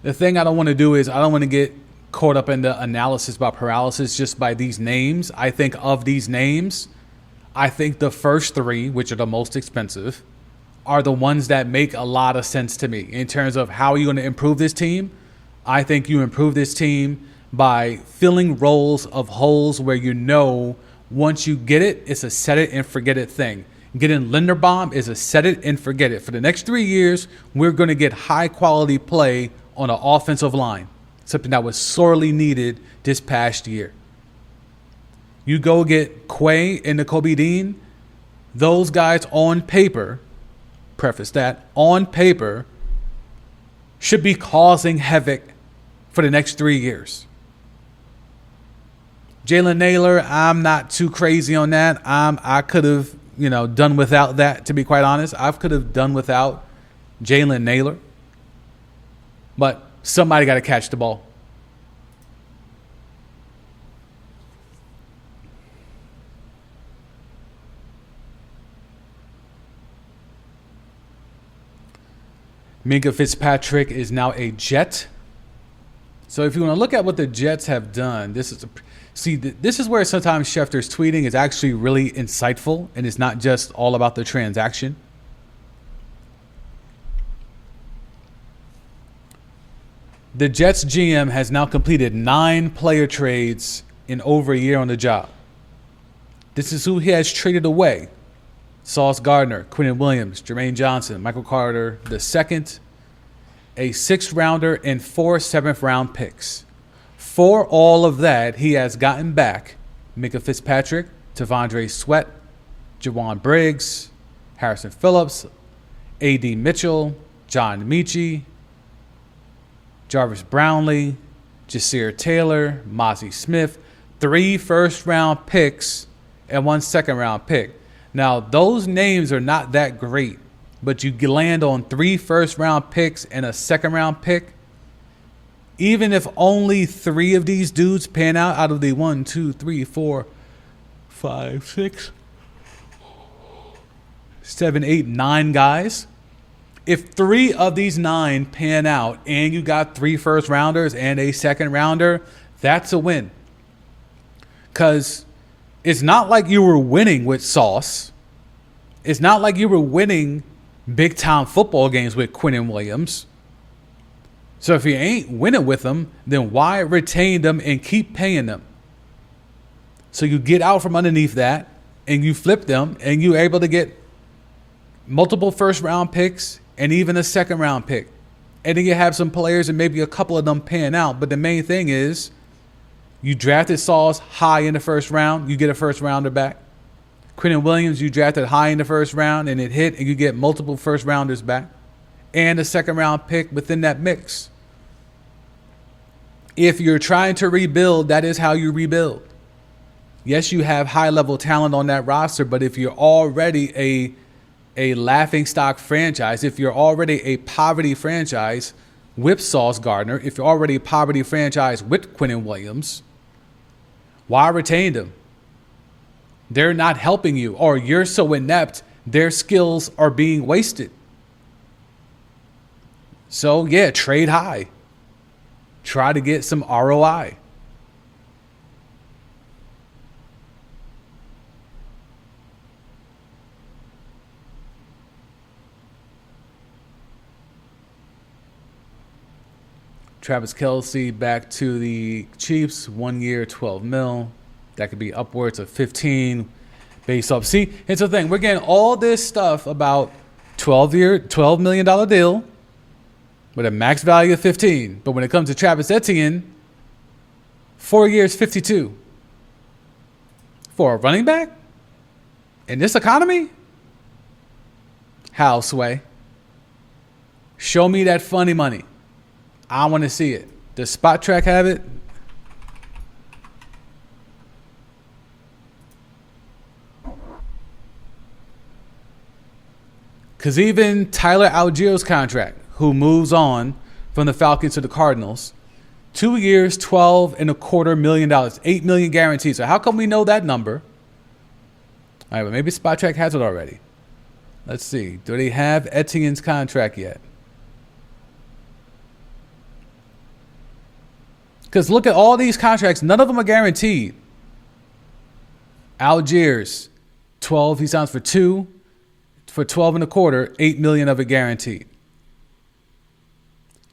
The thing I don't want to do is I don't want to get caught up in the analysis by paralysis just by these names. I think of these names, I think the first three, which are the most expensive, are the ones that make a lot of sense to me in terms of how are you going to improve this team. I think you improve this team by filling roles of holes where you know once you get it, it's a set it and forget it thing. Getting Linderbaum is a set it and forget it. For the next 3 years, we're going to get high quality play on an offensive line, something that was sorely needed this past year. You go get Quay and Nakobe Dean, those guys on paper, preface that, on paper, should be causing havoc for the next 3 years. Jalen Naylor, I'm not too crazy on that. I could have, done without that, to be quite honest. I could have done without Jalen Naylor. But somebody got to catch the ball. Minkah Fitzpatrick is now a Jet. So if you want to look at what the Jets have done, this is where sometimes Schefter's tweeting is actually really insightful, and it's not just all about the transaction. The Jets GM has now completed 9 player trades in over a year on the job. This is who he has traded away. Sauce Gardner, Quinnen Williams, Jermaine Johnson, Michael Carter II, a 6th rounder, and 4 7th-round picks. For all of that, he has gotten back Minkah Fitzpatrick, Tavondre Sweat, Jawan Briggs, Harrison Phillips, A.D. Mitchell, John Michie, Jarvis Brownlee, Jasir Taylor, Mozzie Smith, 3 first-round picks and 1 second-round pick. Now, those names are not that great, but you land on 3 first-round picks and a second-round pick. Even if only 3 of these dudes pan out of the 1, 2, 3, 4, 5, 6, 7, 8, 9 guys, if 3 of these 9 pan out and you got 3 first-rounders and a second-rounder, that's a win. Because it's not like you were winning with Sauce. It's not like you were winning big-time football games with Quinnen Williams. So if you ain't winning with them, then why retain them and keep paying them? So you get out from underneath that and you flip them and you're able to get multiple first-round picks and even a second-round pick. And then you have some players and maybe a couple of them pan out. But the main thing is you drafted Sauce high in the first round, you get a first-rounder back. Quinnen Williams, you drafted high in the first round and it hit, and you get multiple first-rounders back and a second-round pick within that mix. If you're trying to rebuild, that is how you rebuild. Yes, you have high-level talent on that roster, but if you're already a laughingstock franchise, if you're already a poverty franchise with Sauce Gardner, if you're already a poverty franchise with Quinnen Williams, why retain them? They're not helping you, or you're so inept, their skills are being wasted. So, yeah, trade high. Try to get some ROI. Travis Kelce back to the Chiefs, 1 year, $12 million. That could be upwards of 15 based off. See, here's the thing. We're getting all this stuff about $12 million deal with a max value of 15. But when it comes to Travis Etienne, 4 years, 52. For a running back? In this economy? How, Sway? Show me that funny money. I want to see it. Does Spot Track have it? Because even Tyler Allgeier's contract, who moves on from the Falcons to the Cardinals, 2 years, $12.25 million, $8 million guaranteed. So how come we know that number? All right, but maybe Spot Track has it already. Let's see. Do they have Etienne's contract yet? Because look at all these contracts. None of them are guaranteed. Allgeier's 12. He signs for 2. For 12.25, $8 million of it guaranteed.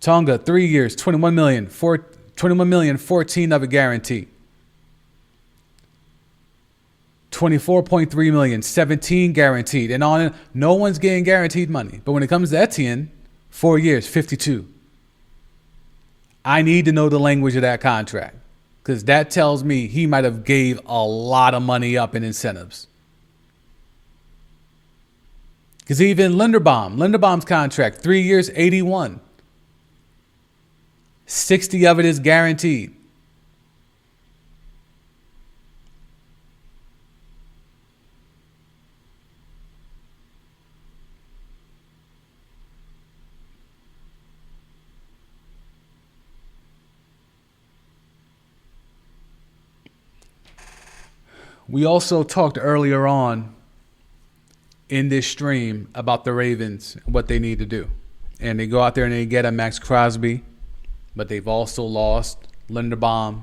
Tonga, 3 years, $21 million, 14 of it guaranteed. $24.3 million, 17 guaranteed. And on no one's getting guaranteed money. But when it comes to Etienne, 4 years, 52. I need to know the language of that contract, because that tells me he might have gave a lot of money up in incentives. Because even Linderbaum's contract, 3 years, 81. 60 of it is guaranteed. We also talked earlier on in this stream about the Ravens, what they need to do. And they go out there and they get a Max Crosby, but they've also lost Linderbaum.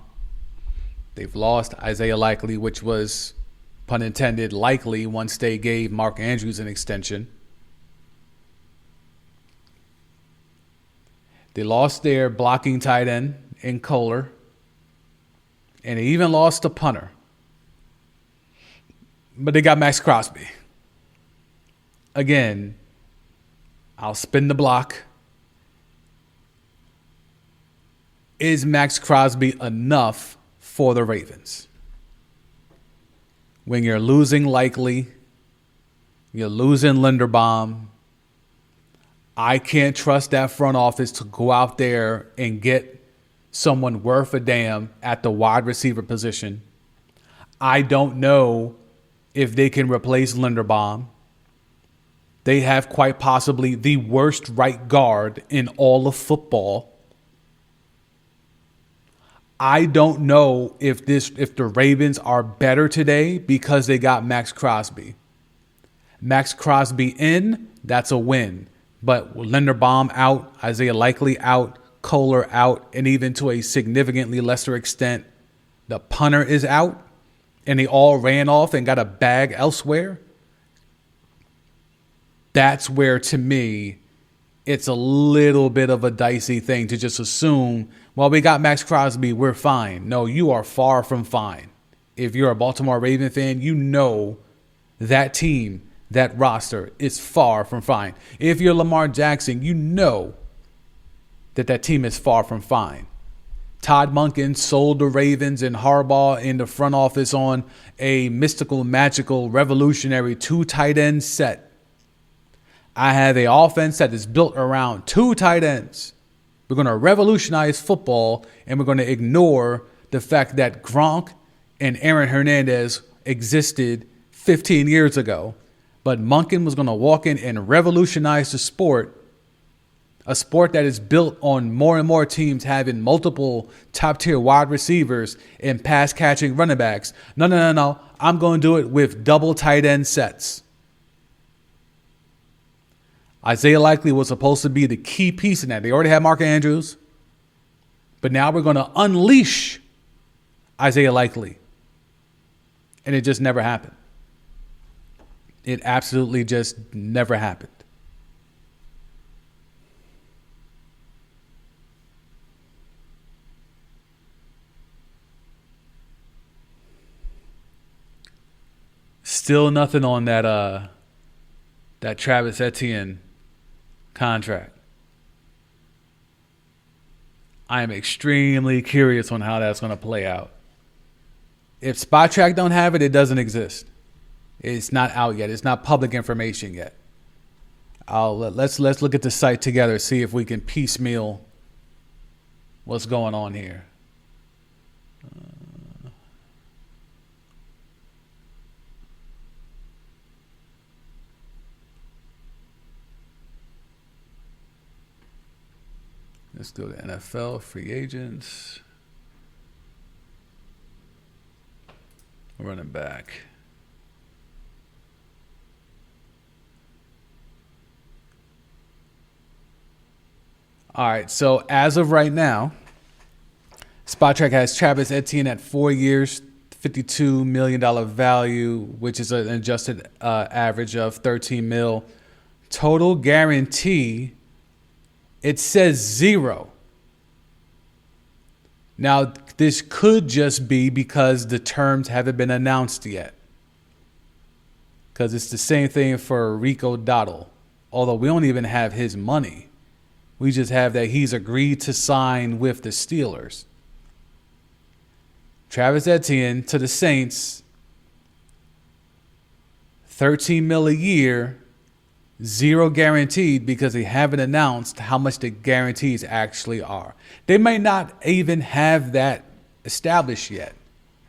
They've lost Isaiah Likely, which was, pun intended, likely once they gave Mark Andrews an extension. They lost their blocking tight end in Kohler. And they even lost a punter. But they got Max Crosby. Again, I'll spin the block. Is Max Crosby enough for the Ravens? When you're losing Likely, you're losing Linderbaum, I can't trust that front office to go out there and get someone worth a damn at the wide receiver position. I don't know if they can replace Linderbaum. They have quite possibly the worst right guard in all of football. I don't know if the Ravens are better today because they got Max Crosby. Max Crosby in, that's a win. But Linderbaum out, Isaiah Likely out, Kohler out, and even to a significantly lesser extent, the punter is out, and they all ran off and got a bag elsewhere. That's where, to me, it's a little bit of a dicey thing to just assume, well, we got Max Crosby, we're fine. No, you are far from fine. If you're a Baltimore Raven fan, you know that team, that roster is far from fine. If you're Lamar Jackson, you know that team is far from fine. Todd Monken sold the Ravens and Harbaugh in the front office on a mystical, magical, revolutionary 2 tight end set. I have an offense that is built around 2 tight ends. We're going to revolutionize football, and we're going to ignore the fact that Gronk and Aaron Hernandez existed 15 years ago. But Monken was going to walk in and revolutionize the sport, a sport that is built on more and more teams having multiple top-tier wide receivers and pass-catching running backs. No. I'm going to do it with double tight end sets. Isaiah Likely was supposed to be the key piece in that. They already had Mark Andrews. But now we're going to unleash Isaiah Likely. And it just never happened. It absolutely just never happened. Still nothing on that Travis Etienne contract. I am extremely curious on how that's going to play out. If Spot Track don't have it, it doesn't exist. It's not out yet. It's not public information yet. Let's look at the site together, see if we can piecemeal what's going on here. Let's go to NFL free agents. Running back. All right, so as of right now, SpotTrack has Travis Etienne at 4 years, $52 million value, which is an adjusted average of 13 mil. Total guarantee, it says 0. Now, this could just be because the terms haven't been announced yet. Because it's the same thing for Rico Dowdle. Although we don't even have his money. We just have that he's agreed to sign with the Steelers. Travis Etienne to the Saints, 13 mil a year, 0 guaranteed because they haven't announced how much the guarantees actually are. They might not even have that established yet.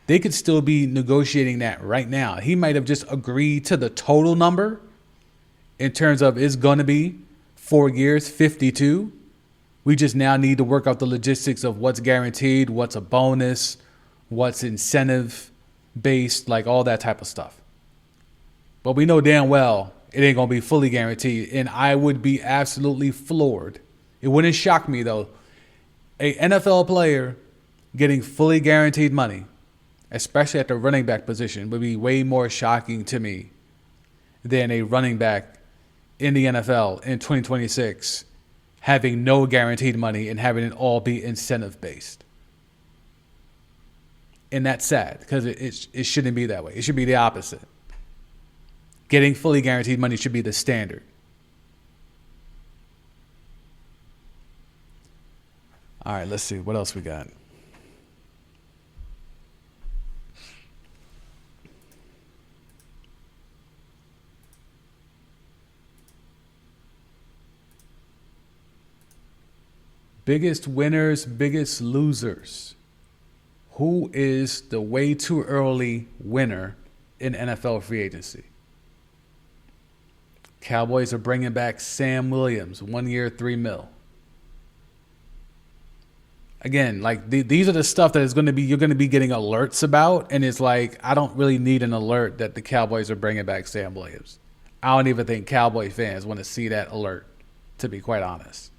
They could still be negotiating that right now. He might have just agreed to the total number in terms of it's going to be 4 years, 52. We just now need to work out the logistics of what's guaranteed, what's a bonus, what's incentive based, like all that type of stuff. But we know damn well it ain't going to be fully guaranteed. And I would be absolutely floored. It wouldn't shock me, though. A NFL player getting fully guaranteed money, especially at the running back position, would be way more shocking to me than a running back in the NFL in 2026 having no guaranteed money and having it all be incentive based. And that's sad because it shouldn't be that way. It should be the opposite. Getting fully guaranteed money should be the standard. All right, let's see. What else we got? Biggest winners, biggest losers. Who is the way too early winner in NFL free agency? Cowboys are bringing back Sam Williams, 1 year, $3 million. Again, like these are the stuff that is going to be you're going to be getting alerts about, and it's like I don't really need an alert that the Cowboys are bringing back Sam Williams. I don't even think Cowboy fans want to see that alert, to be quite honest.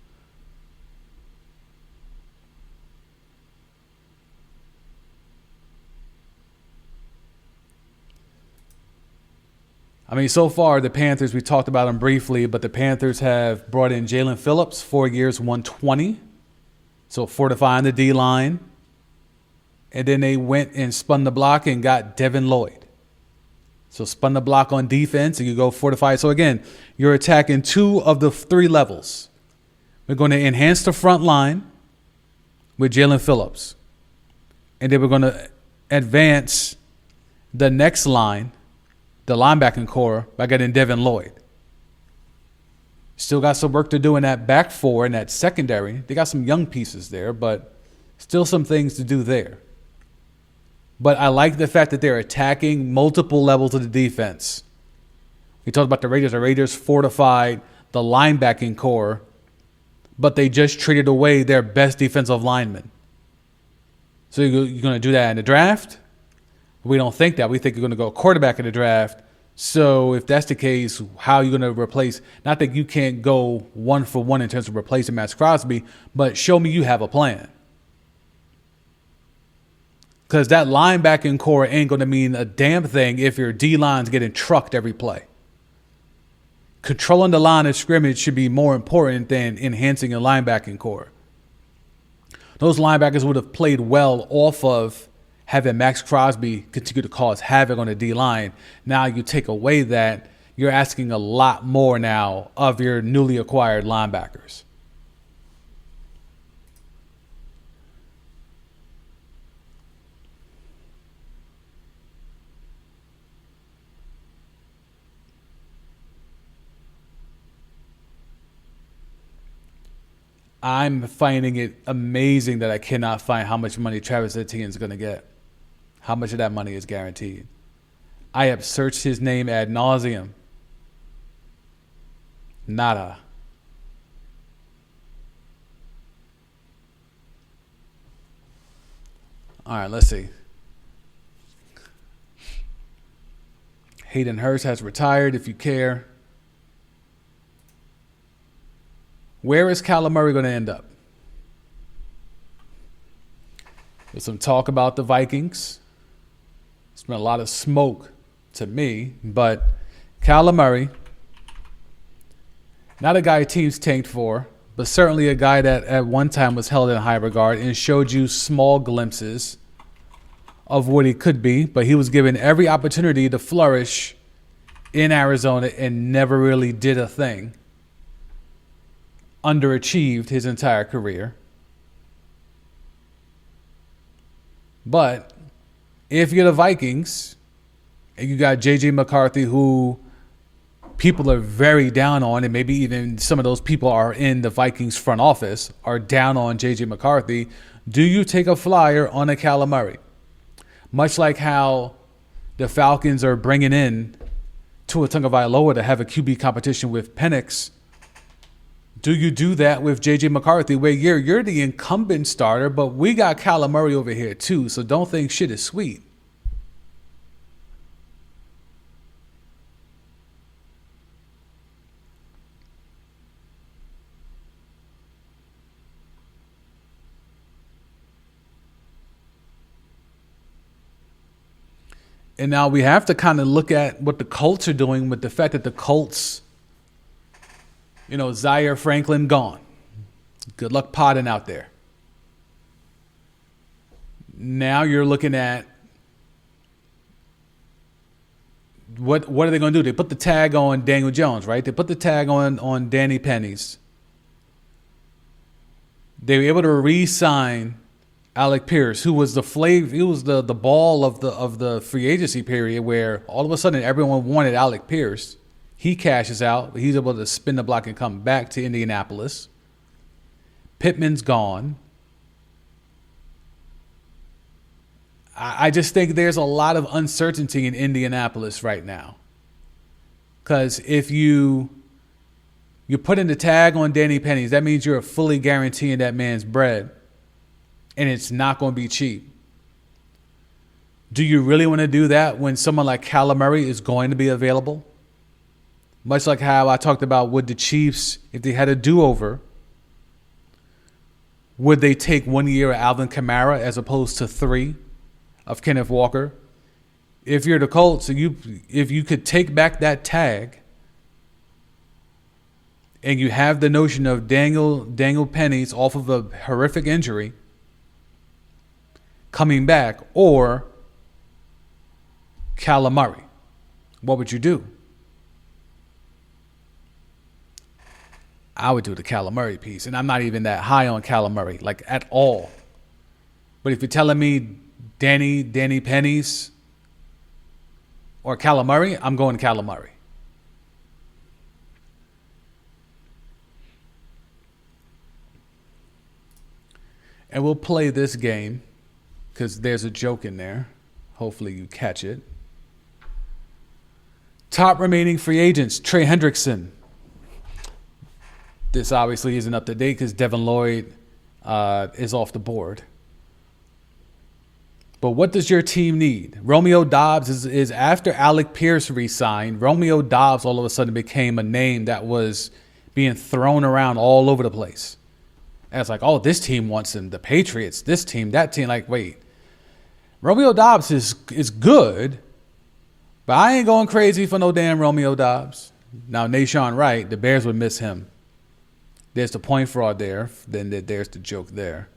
I mean, so far, the Panthers, we talked about them briefly, but the Panthers have brought in Jalen Phillips, 4 years, $120. So fortifying the D-line. And then they went and spun the block and got Devin Lloyd. So spun the block on defense and you go fortify. So again, you're attacking 2 of the 3 levels. We're going to enhance the front line with Jalen Phillips. And then we're going to advance the next line, the linebacking core, by getting Devin Lloyd. Still got some work to do in that back 4 and that secondary. They got some young pieces there, but still some things to do there. But I like the fact that they're attacking multiple levels of the defense. We talked about the Raiders. The Raiders fortified the linebacking core, but they just traded away their best defensive lineman. So you're going to do that in the draft? We don't think that. We think you're going to go quarterback in the draft. So if that's the case, how are you going to replace? Not that you can't go 1-for-1 in terms of replacing Max Crosby, but show me you have a plan. Because that linebacking core ain't going to mean a damn thing if your D-line's getting trucked every play. Controlling the line of scrimmage should be more important than enhancing a linebacking core. Those linebackers would have played well off of having Max Crosby continue to cause havoc on the D-line. Now you take away that, you're asking a lot more now of your newly acquired linebackers. I'm finding it amazing that I cannot find how much money Travis Etienne is going to get. How much of that money is guaranteed? I have searched his name ad nauseum. Nada. All right, let's see. Hayden Hurst has retired, if you care. Where is Kyler Murray going to end up? There's some talk about the Vikings. It's been a lot of smoke to me, but Kyler Murray, not a guy teams tanked for, but certainly a guy that at one time was held in high regard and showed you small glimpses of what he could be, but he was given every opportunity to flourish in Arizona and never really did a thing. Underachieved his entire career. But if you're the Vikings and you got J.J. McCarthy, who people are very down on, and maybe even some of those people are in the Vikings front office, are down on J.J. McCarthy, do you take a flyer on a Kyler Murray? Much like how the Falcons are bringing in Tua Tagovailoa to have a QB competition with Penix, do you do that with J.J. McCarthy, where you're the incumbent starter, but we got Kyler Murray over here too, so don't think shit is sweet. And now we have to kind of look at what the Colts are doing with the fact that the Colts, Zaire Franklin gone. Good luck potting out there. Now you're looking at what are they going to do? They put the tag on Daniel Jones, right? They put the tag on Danny Pennies. They were able to re-sign Alec Pierce, who was the ball of the free agency period, where all of a sudden everyone wanted Alec Pierce. He cashes out, but he's able to spin the block and come back to Indianapolis. Pittman's gone. I just think there's a lot of uncertainty in Indianapolis right now. Because if you put in the tag on Danny Pennies, that means you're fully guaranteeing that man's bread. And it's not going to be cheap. Do you really want to do that when someone like Kyler Murray is going to be available? Much like how I talked about, would the Chiefs, if they had a do-over, would they take 1 year of Alvin Kamara as opposed to 3 of Kenneth Walker? If you're the Colts, if you could take back that tag and you have the notion of Daniel Pennies off of a horrific injury coming back, or Kyler Murray, what would you do? I would do the Kyler Murray piece, and I'm not even that high on Kyler Murray, like at all. But if you're telling me Danny Pennies or Kyler Murray, I'm going Kyler Murray. And we'll play this game because there's a joke in there. Hopefully you catch it. Top remaining free agents, Trey Hendrickson. This obviously isn't up to date because Devin Lloyd is off the board. But what does your team need? Romeo Doubs is after Alec Pierce re-signed. Romeo Doubs all of a sudden became a name that was being thrown around all over the place. And it's like, oh, this team wants him. The Patriots, this team, that team. Like, wait. Romeo Doubs is good, but I ain't going crazy for no damn Romeo Doubs. Now, Nashawn Wright, the Bears would miss him. There's the point fraud there. Then there's the joke there.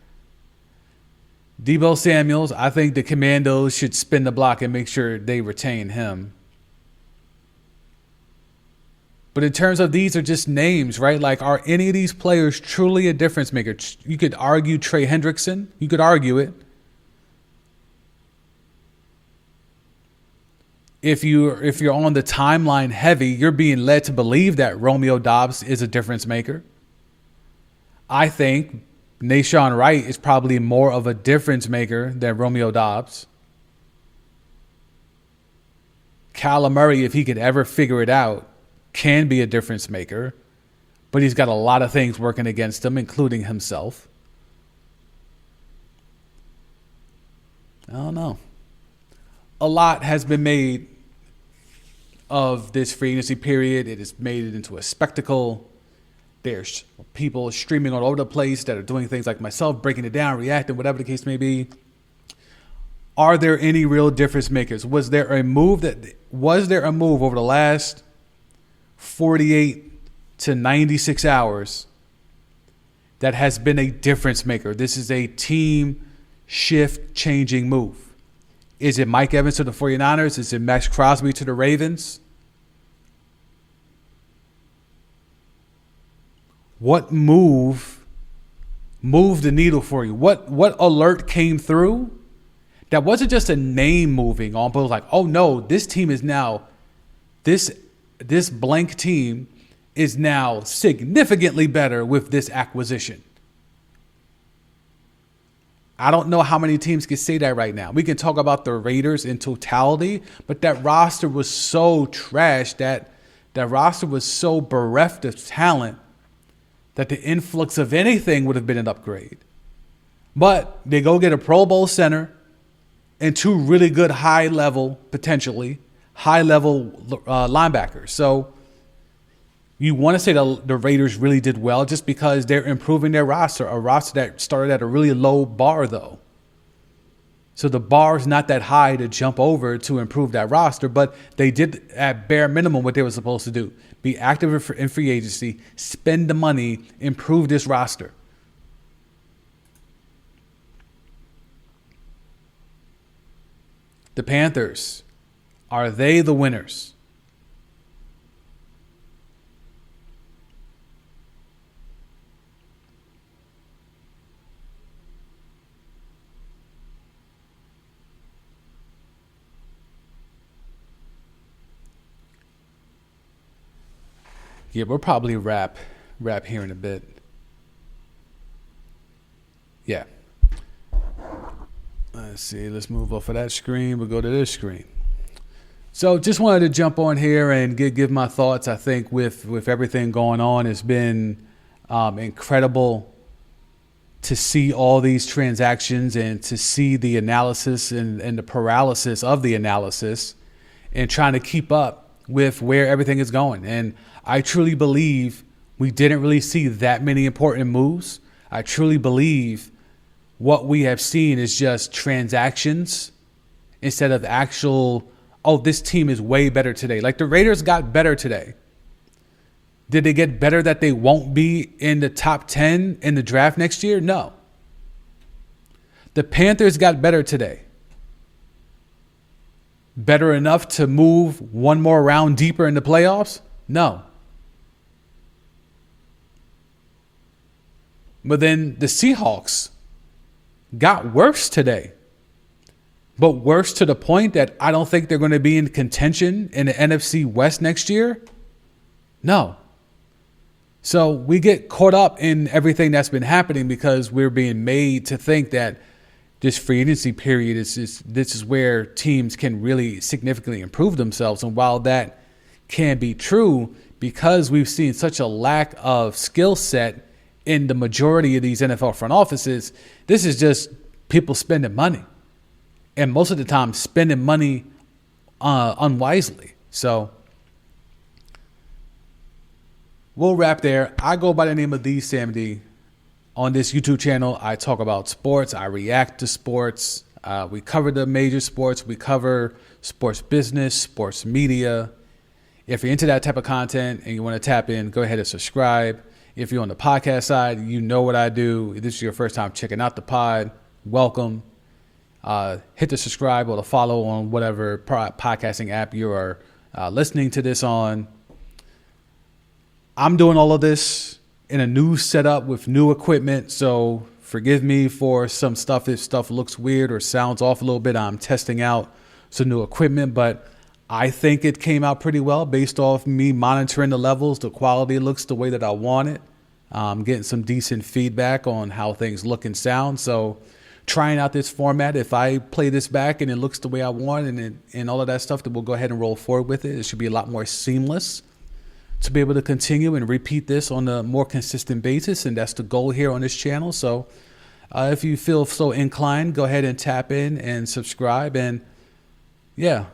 Deebo Samuels, I think the Commandos should spin the block and make sure they retain him. But in terms of these are just names, right? Like, are any of these players truly a difference maker? You could argue Trey Hendrickson. You could argue it. If you're on the timeline heavy, you're being led to believe that Romeo Doubs is a difference maker. I think Nashawn Wright is probably more of a difference maker than Romeo Doubs. Kyler Murray, if he could ever figure it out, can be a difference maker, but he's got a lot of things working against him, including himself. I don't know. A lot has been made of this free agency period. It has made it into a spectacle. There's people streaming all over the place that are doing things like myself, breaking it down, reacting, whatever the case may be. Are there any real difference makers? Was there a move over the last 48 to 96 hours that has been a difference maker? This is a team shift changing move. Is it Mike Evans to the 49ers? Is it Max Crosby to the Ravens? What move moved the needle for you? What alert came through that wasn't just a name moving on, but it was like, oh no, this team is now, this blank team is now significantly better with this acquisition. I don't know how many teams can say that right now. We can talk about the Raiders in totality, but that roster was so trash, that roster was so bereft of talent that the influx of anything would have been an upgrade. But they go get a Pro Bowl center and two really good potentially high-level linebackers. So you want to say the Raiders really did well just because they're improving their roster, a roster that started at a really low bar, though. So the bar is not that high to jump over to improve that roster, but they did at bare minimum what they were supposed to do. Be active in free agency, spend the money, improve this roster. The Panthers, are they the winners? Yeah, we'll probably wrap here in a bit. Yeah. Let's see. Let's move off of that screen. We'll go to this screen. So just wanted to jump on here and give my thoughts. I think with everything going on, it's been incredible to see all these transactions and to see the analysis and the paralysis of the analysis and trying to keep up with where everything is going. And I truly believe we didn't really see that many important moves. I truly believe what we have seen is just transactions instead of actual, oh, this team is way better today. Like the Raiders got better today. Did they get better that they won't be in the top 10 in the draft next year? No. The Panthers got better today. Better enough to move one more round deeper in the playoffs? No. But then the Seahawks got worse today. But worse to the point that I don't think they're going to be in contention in the NFC West next year? No. So we get caught up in everything that's been happening because we're being made to think that this free agency period is where teams can really significantly improve themselves. And while that can be true, because we've seen such a lack of skill set in the majority of these NFL front offices, this is just people spending money. And most of the time spending money unwisely. So we'll wrap there. I go by the name of The Sam D. On this YouTube channel, I talk about sports. I react to sports. We cover the major sports. We cover sports business, sports media. If you're into that type of content and you want to tap in, go ahead and subscribe. If you're on the podcast side, you know what I do. If this is your first time checking out the pod, welcome. Hit the subscribe or the follow on whatever podcasting app you are listening to this on. I'm doing all of this in a new setup with new equipment, so forgive me for some stuff if stuff looks weird or sounds off a little bit. I'm testing out some new equipment, but I think it came out pretty well based off me monitoring the levels. The quality looks the way that I want it. Getting some decent feedback on how things look and sound. So trying out this format, if I play this back and it looks the way I want and all of that stuff, then we'll go ahead and roll forward with it. It should be a lot more seamless to be able to continue and repeat this on a more consistent basis. And that's the goal here on this channel. So if you feel so inclined, go ahead and tap in and subscribe, and yeah,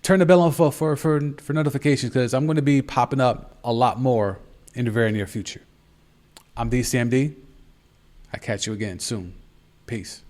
turn the bell on for notifications, because I'm going to be popping up a lot more in the very near future. I'm DCMD. I'll catch you again soon. Peace.